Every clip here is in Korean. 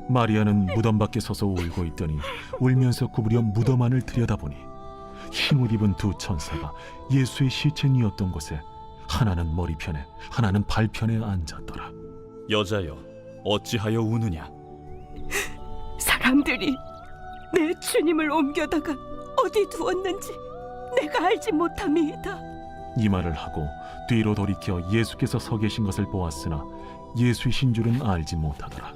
마리아는 무덤 밖에 서서 울고 있더니 울면서 구부려 무덤 안을 들여다보니 흰옷 입은 두 천사가 예수의 시체 뉘었던 곳에 하나는 머리편에 하나는 발편에 앉았더라. 여자여, 어찌하여 우느냐? 사람들이 내 주님을 옮겨다가 어디 두었는지 내가 알지 못함이이다. 이 말을 하고 뒤로 돌이켜 예수께서 서 계신 것을 보았으나 예수이신 줄은 알지 못하더라.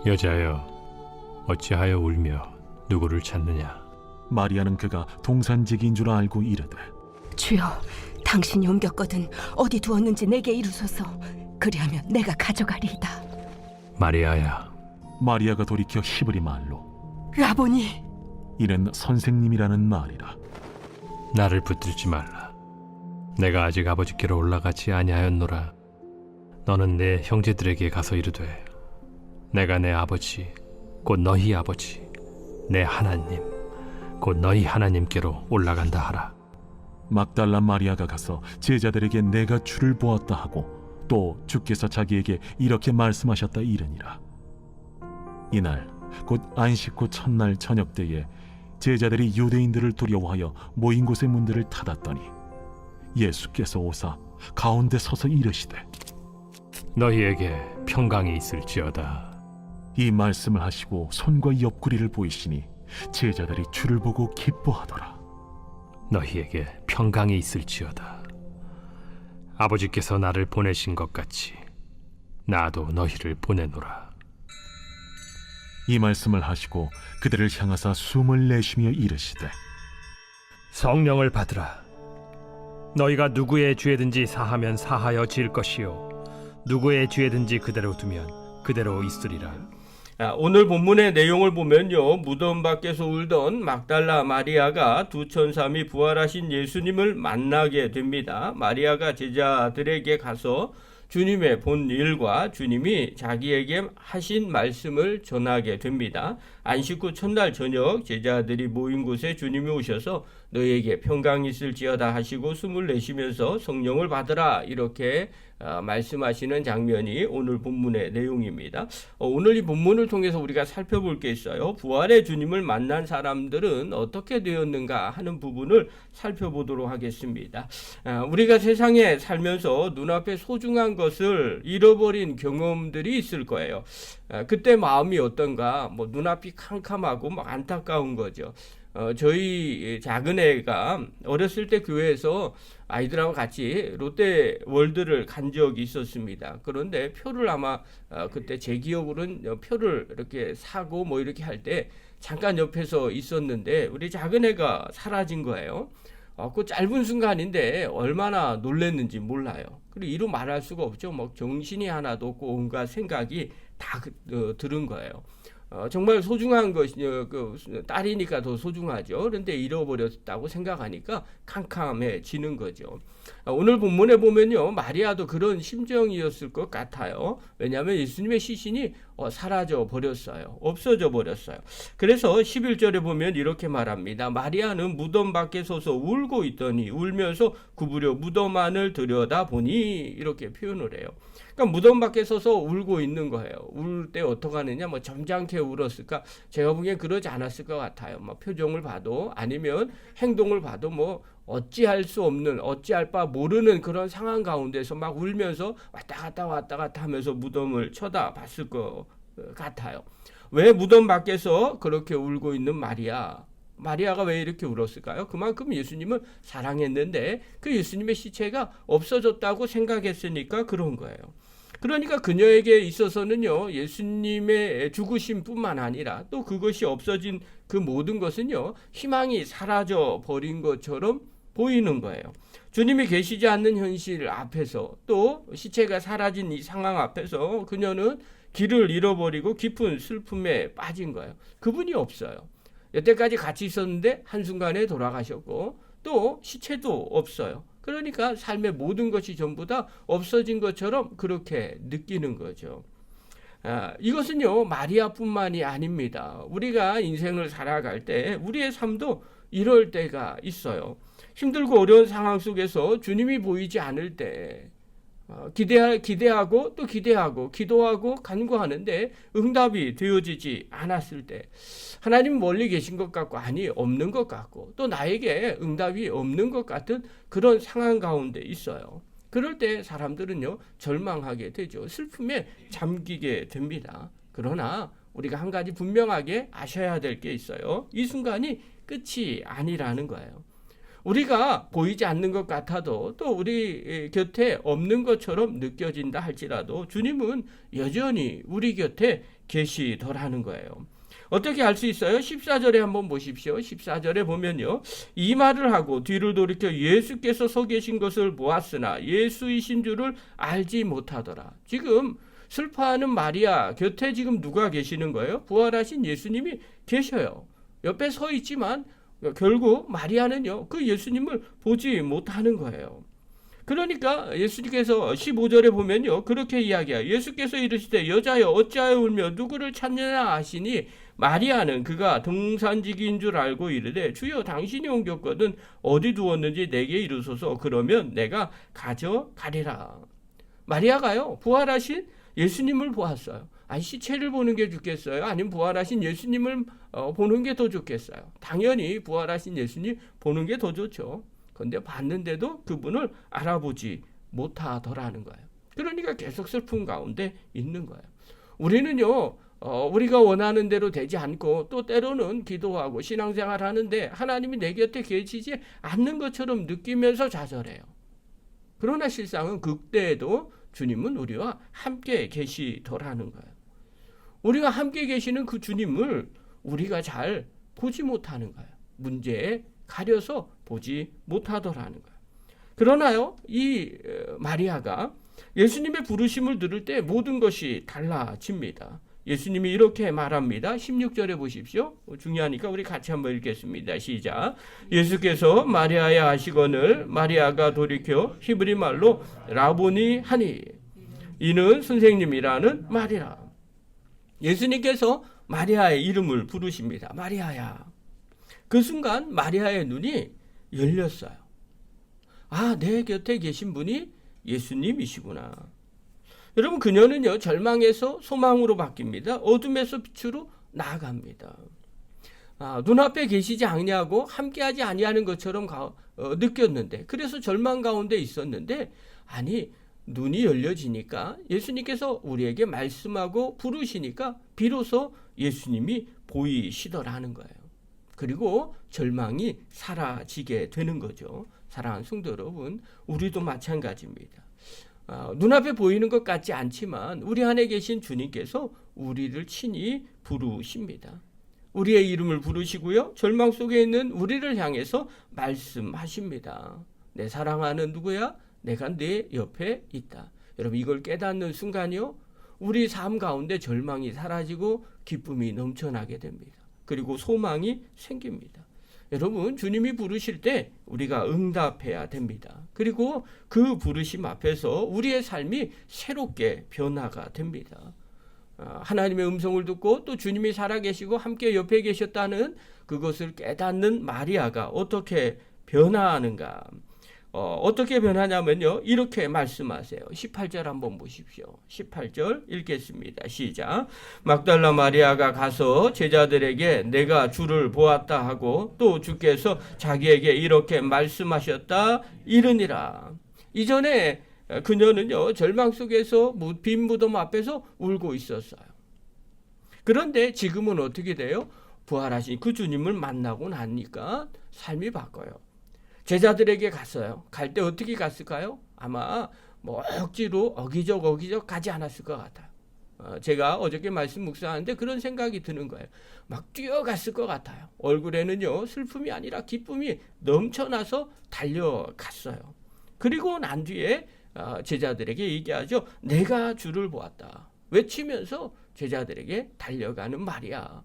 여자여, 어찌하여 울며 누구를 찾느냐? 마리아는 그가 동산지기인 줄 알고 이르되, 주여, 당신이 옮겼거든 어디 두었는지 내게 이루소서. 그리하면 내가 가져가리이다. 마리아야. 마리아가 돌이켜 히브리 말로 라보니, 이는 선생님이라는 말이라. 나를 붙들지 말라. 내가 아직 아버지께로 올라가지 아니하였노라. 너는 내 형제들에게 가서 이르되, 내가 내 아버지 곧 너희 아버지 내 하나님 곧 너희 하나님께로 올라간다 하라. 막달라 마리아가 가서 제자들에게 내가 주를 보았다 하고 또 주께서 자기에게 이렇게 말씀하셨다 이르니라. 이날 곧 안식 후 첫날 저녁 때에 제자들이 유대인들을 두려워하여 모인 곳의 문들을 닫았더니 예수께서 오사 가운데 서서 이르시되, 너희에게 평강이 있을지어다. 이 말씀을 하시고 손과 옆구리를 보이시니 제자들이 주를 보고 기뻐하더라. 너희에게 평강이 있을지어다. 아버지께서 나를 보내신 것 같이 나도 너희를 보내노라. 이 말씀을 하시고 그들을 향하사 숨을 내쉬며 이르시되, 성령을 받으라. 너희가 누구의 죄든지 사하면 사하여 질 것이요 누구의 죄든지 그대로 두면 그대로 있으리라. 오늘 본문의 내용을 보면요, 무덤 밖에서 울던 막달라 마리아가 두 천사미 부활하신 예수님을 만나게 됩니다. 마리아가 제자들에게 가서 주님의 본 일과 주님이 자기에게 하신 말씀을 전하게 됩니다. 안식 후 첫날 저녁 제자들이 모인 곳에 주님이 오셔서 너희에게 평강이 있을지어다 하시고 숨을 내쉬면서 성령을 받으라 이렇게 말씀하시는 장면이 오늘 본문의 내용입니다. 오늘 이 본문을 통해서 우리가 살펴볼 게 있어요. 부활의 주님을 만난 사람들은 어떻게 되었는가 하는 부분을 살펴보도록 하겠습니다. 우리가 세상에 살면서 눈앞에 소중한 것을 잃어버린 경험들이 있을 거예요. 그때 마음이 어떤가? 눈앞이 캄캄하고 막 안타까운 거죠. 저희 작은 애가 어렸을 때 교회에서 아이들하고 같이 롯데월드를 간 적이 있었습니다. 그런데 표를 아마 그때 제 기억으로는 표를 이렇게 사고 이렇게 할 때 잠깐 옆에서 있었는데 우리 작은 애가 사라진 거예요. 그 짧은 순간인데 얼마나 놀랐는지 몰라요. 그리고 이루 말할 수가 없죠. 정신이 하나도 없고 온갖 생각이 다 들은 거예요. 정말 소중한 것이 딸이니까 더 소중하죠. 그런데 잃어버렸다고 생각하니까 캄캄해지는 거죠. 오늘 본문에 보면요, 마리아도 그런 심정이었을 것 같아요. 왜냐하면 예수님의 시신이 사라져 버렸어요. 없어져 버렸어요. 그래서 11절에 보면 이렇게 말합니다. 마리아는 무덤 밖에 서서 울고 있더니 울면서 구부려 무덤 안을 들여다보니 이렇게 표현을 해요. 그러니까 무덤 밖에 서서 울고 있는 거예요. 울 때 어떻게 하느냐, 점잖게 울었을까? 제가 보기엔 그러지 않았을 것 같아요. 표정을 봐도 아니면 행동을 봐도 어찌할 수 없는, 어찌할 바 모르는 그런 상황 가운데서 막 울면서 왔다 갔다 하면서 무덤을 쳐다봤을 것 같아요. 왜 무덤 밖에서 그렇게 울고 있는 마리아가 왜 이렇게 울었을까요? 그만큼 예수님을 사랑했는데 그 예수님의 시체가 없어졌다고 생각했으니까 그런 거예요. 그러니까 그녀에게 있어서는요, 예수님의 죽으심뿐만 아니라 또 그것이 없어진 그 모든 것은요, 희망이 사라져 버린 것처럼 보이는 거예요. 주님이 계시지 않는 현실 앞에서 또 시체가 사라진 이 상황 앞에서 그녀는 길을 잃어버리고 깊은 슬픔에 빠진 거예요. 그분이 없어요. 여태까지 같이 있었는데 한순간에 돌아가셨고 또 시체도 없어요. 그러니까 삶의 모든 것이 전부 다 없어진 것처럼 그렇게 느끼는 거죠. 이것은요, 마리아뿐만이 아닙니다. 우리가 인생을 살아갈 때 우리의 삶도 이럴 때가 있어요. 힘들고 어려운 상황 속에서 주님이 보이지 않을 때 기대하고 또 기대하고 기도하고 간구하는데 응답이 되어지지 않았을 때 하나님 멀리 계신 것 같고 아니 없는 것 같고 또 나에게 응답이 없는 것 같은 그런 상황 가운데 있어요. 그럴 때 사람들은요 절망하게 되죠. 슬픔에 잠기게 됩니다. 그러나 우리가 한 가지 분명하게 아셔야 될 게 있어요. 이 순간이 끝이 아니라는 거예요. 우리가 보이지 않는 것 같아도 또 우리 곁에 없는 것처럼 느껴진다 할지라도 주님은 여전히 우리 곁에 계시더라는 거예요. 어떻게 알 수 있어요? 14절에 한번 보십시오. 14절에 보면요. 이 말을 하고 뒤를 돌이켜 예수께서 서 계신 것을 보았으나 예수이신 줄을 알지 못하더라. 지금 슬퍼하는 마리아 곁에 지금 누가 계시는 거예요? 부활하신 예수님이 계셔요. 옆에 서 있지만 결국 마리아는요 그 예수님을 보지 못하는 거예요. 그러니까 예수님께서 15절에 보면요 그렇게 이야기해요. 예수께서 이르시되 여자여 어찌하여 울며 누구를 찾느냐 하시니 마리아는 그가 등산지기인 줄 알고 이르되 주여 당신이 옮겼거든 어디 두었는지 내게 이르소서 그러면 내가 가져가리라. 마리아가요 부활하신 예수님을 보았어요. 아니 시체를 보는 게 좋겠어요? 아니면 부활하신 예수님을 보는 게 더 좋겠어요? 당연히 부활하신 예수님 보는 게 더 좋죠. 그런데 봤는데도 그분을 알아보지 못하더라는 거예요. 그러니까 계속 슬픔 가운데 있는 거예요. 우리는요 우리가 원하는 대로 되지 않고 또 때로는 기도하고 신앙생활 하는데 하나님이 내 곁에 계시지 않는 것처럼 느끼면서 좌절해요. 그러나 실상은 그때에도 주님은 우리와 함께 계시더라는 거예요. 우리가 함께 계시는 그 주님을 우리가 잘 보지 못하는 거예요. 문제에 가려서 보지 못하더라는 거예요. 그러나요, 이 마리아가 예수님의 부르심을 들을 때 모든 것이 달라집니다. 예수님이 이렇게 말합니다. 16절에 보십시오. 중요하니까 우리 같이 한번 읽겠습니다. 시작. 예수께서 마리아에 하시거늘 마리아가 돌이켜 히브리 말로 라보니 하니 이는 선생님이라는 말이라. 예수님께서 마리아의 이름을 부르십니다. 마리아야. 그 순간 마리아의 눈이 열렸어요. 아, 내 곁에 계신 분이 예수님이시구나. 여러분 그녀는요 절망에서 소망으로 바뀝니다. 어둠에서 빛으로 나아갑니다. 눈앞에 계시지 아니하고 함께하지 아니하는 것처럼 느꼈는데 그래서 절망 가운데 있었는데 아니 눈이 열려지니까 예수님께서 우리에게 말씀하고 부르시니까 비로소 예수님이 보이시더라는 거예요. 그리고 절망이 사라지게 되는 거죠. 사랑하는 성도 여러분, 우리도 마찬가지입니다. 눈앞에 보이는 것 같지 않지만 우리 안에 계신 주님께서 우리를 친히 부르십니다. 우리의 이름을 부르시고요. 절망 속에 있는 우리를 향해서 말씀하십니다. 내 사랑하는 누구야? 내가 네 옆에 있다. 여러분 이걸 깨닫는 순간이요. 우리 삶 가운데 절망이 사라지고 기쁨이 넘쳐나게 됩니다. 그리고 소망이 생깁니다. 여러분 주님이 부르실 때 우리가 응답해야 됩니다. 그리고 그 부르심 앞에서 우리의 삶이 새롭게 변화가 됩니다. 하나님의 음성을 듣고 또 주님이 살아계시고 함께 옆에 계셨다는 그것을 깨닫는 마리아가 어떻게 변화하는가. 어떻게 변하냐면요. 이렇게 말씀하세요. 18절 한번 보십시오. 18절 읽겠습니다. 시작. 막달라 마리아가 가서 제자들에게 내가 주를 보았다 하고 또 주께서 자기에게 이렇게 말씀하셨다 이르니라. 이전에 그녀는요. 절망 속에서 빈 무덤 앞에서 울고 있었어요. 그런데 지금은 어떻게 돼요? 부활하신 그 주님을 만나고 나니까 삶이 바뀌어요. 제자들에게 갔어요. 갈 때 어떻게 갔을까요? 아마 억지로 어기적 가지 않았을 것 같아요. 제가 어저께 말씀 묵상하는데 그런 생각이 드는 거예요. 막 뛰어갔을 것 같아요. 얼굴에는요 슬픔이 아니라 기쁨이 넘쳐나서 달려갔어요. 그리고 난 뒤에 제자들에게 얘기하죠. 내가 주를 보았다. 외치면서 제자들에게 달려가는 말이야.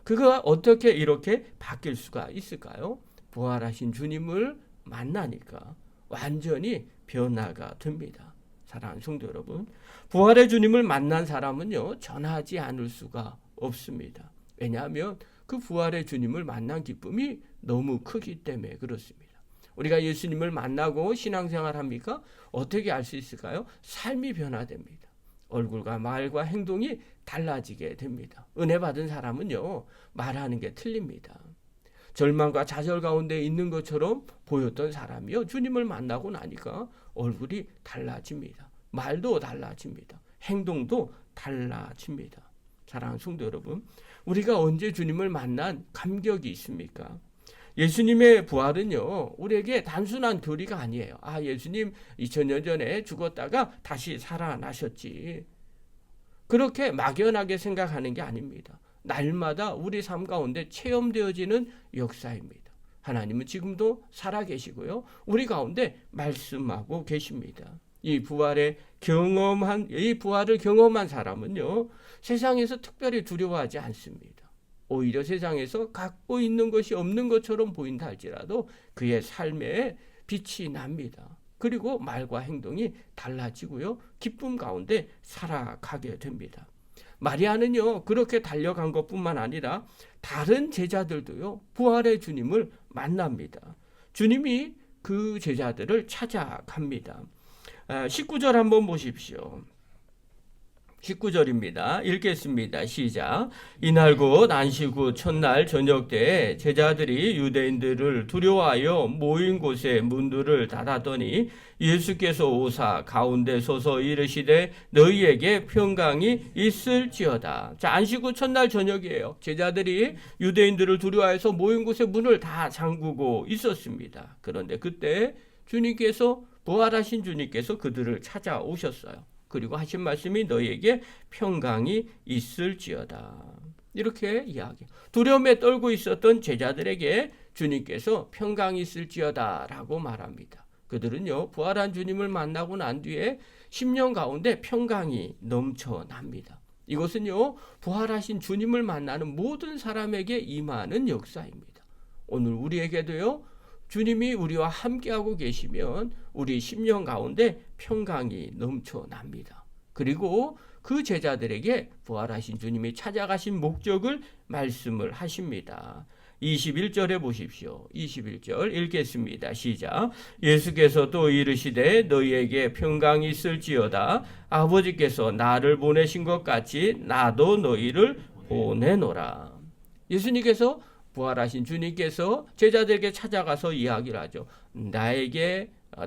그가 어떻게 이렇게 바뀔 수가 있을까요? 부활하신 주님을 만나니까 완전히 변화가 됩니다. 사랑하는 성도 여러분, 부활의 주님을 만난 사람은요 전하지 않을 수가 없습니다. 왜냐하면 그 부활의 주님을 만난 기쁨이 너무 크기 때문에 그렇습니다. 우리가 예수님을 만나고 신앙생활 합니까? 어떻게 알 수 있을까요? 삶이 변화됩니다. 얼굴과 말과 행동이 달라지게 됩니다. 은혜 받은 사람은요, 말하는 게 틀립니다. 절망과 좌절 가운데 있는 것처럼 보였던 사람이요, 주님을 만나고 나니까 얼굴이 달라집니다. 말도 달라집니다. 행동도 달라집니다. 사랑하는 성도 여러분, 우리가 언제 주님을 만난 감격이 있습니까? 예수님의 부활은요, 우리에게 단순한 교리가 아니에요. 아, 예수님 2000년 전에 죽었다가 다시 살아나셨지. 그렇게 막연하게 생각하는 게 아닙니다. 날마다 우리 삶 가운데 체험되어지는 역사입니다. 하나님은 지금도 살아계시고요, 우리 가운데 말씀하고 계십니다. 이 부활을 경험한 사람은요, 세상에서 특별히 두려워하지 않습니다. 오히려 세상에서 갖고 있는 것이 없는 것처럼 보인다 할지라도 그의 삶에 빛이 납니다. 그리고 말과 행동이 달라지고요, 기쁨 가운데 살아가게 됩니다. 마리아는요, 그렇게 달려간 것뿐만 아니라 다른 제자들도요, 부활의 주님을 만납니다. 주님이 그 제자들을 찾아갑니다. 19절 한번 보십시오. 19절입니다. 읽겠습니다. 시작. 이날 곧 안식 후 첫날 저녁 때에 제자들이 유대인들을 두려워하여 모인 곳에 문들을 닫았더니 예수께서 오사 가운데 서서 이르시되 너희에게 평강이 있을지어다. 자, 안식 후 첫날 저녁이에요. 제자들이 유대인들을 두려워해서 모인 곳에 문을 다 잠그고 있었습니다. 그런데 그때 부활하신 주님께서 그들을 찾아오셨어요. 그리고 하신 말씀이 너희에게 평강이 있을지어다. 이렇게 이야기. 두려움에 떨고 있었던 제자들에게 주님께서 평강이 있을지어다 라고 말합니다. 그들은요, 부활한 주님을 만나고 난 뒤에 10년 가운데 평강이 넘쳐납니다. 이것은요, 부활하신 주님을 만나는 모든 사람에게 임하는 역사입니다. 오늘 우리에게도요, 주님이 우리와 함께하고 계시면 우리 10년 가운데 평강이 넘쳐납니다. 그리고 그 제자들에게 부활하신 주님이 찾아가신 목적을 말씀을 하십니다. 21절에 보십시오. 21절 읽겠습니다. 시작. 예수께서 또 이르시되 너희에게 평강이 있을지어다. 아버지께서 나를 보내신 것 같이 나도 너희를 보내노라. 예수님께서 부활하신 주님께서 제자들에게 찾아가서 이야기를 하죠.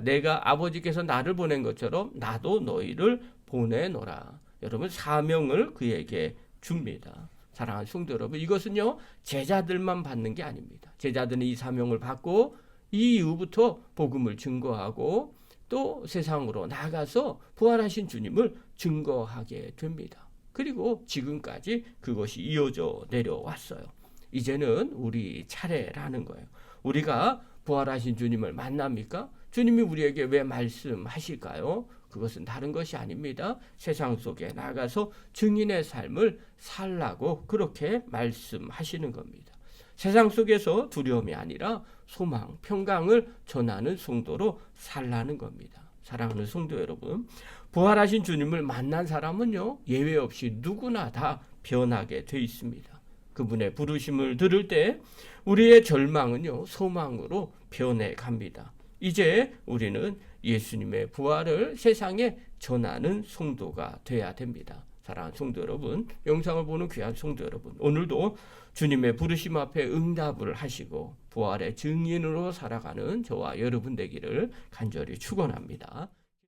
내가 아버지께서 나를 보낸 것처럼 나도 너희를 보내노라. 여러분, 사명을 그에게 줍니다. 사랑하는 성도 여러분, 이것은요, 제자들만 받는 게 아닙니다. 제자들은 이 사명을 받고 이 이후부터 복음을 증거하고 또 세상으로 나가서 부활하신 주님을 증거하게 됩니다. 그리고 지금까지 그것이 이어져 내려왔어요. 이제는 우리 차례라는 거예요. 우리가 부활하신 주님을 만납니까? 주님이 우리에게 왜 말씀하실까요? 그것은 다른 것이 아닙니다. 세상 속에 나가서 증인의 삶을 살라고 그렇게 말씀하시는 겁니다. 세상 속에서 두려움이 아니라 소망, 평강을 전하는 성도로 살라는 겁니다. 사랑하는 성도 여러분, 부활하신 주님을 만난 사람은요, 예외 없이 누구나 다 변하게 돼 있습니다. 그분의 부르심을 들을 때 우리의 절망은요, 소망으로 변해 갑니다. 이제 우리는 예수님의 부활을 세상에 전하는 성도가 돼야 됩니다. 사랑하는 성도 여러분, 영상을 보는 귀한 성도 여러분, 오늘도 주님의 부르심 앞에 응답을 하시고 부활의 증인으로 살아가는 저와 여러분 되기를 간절히 축원합니다.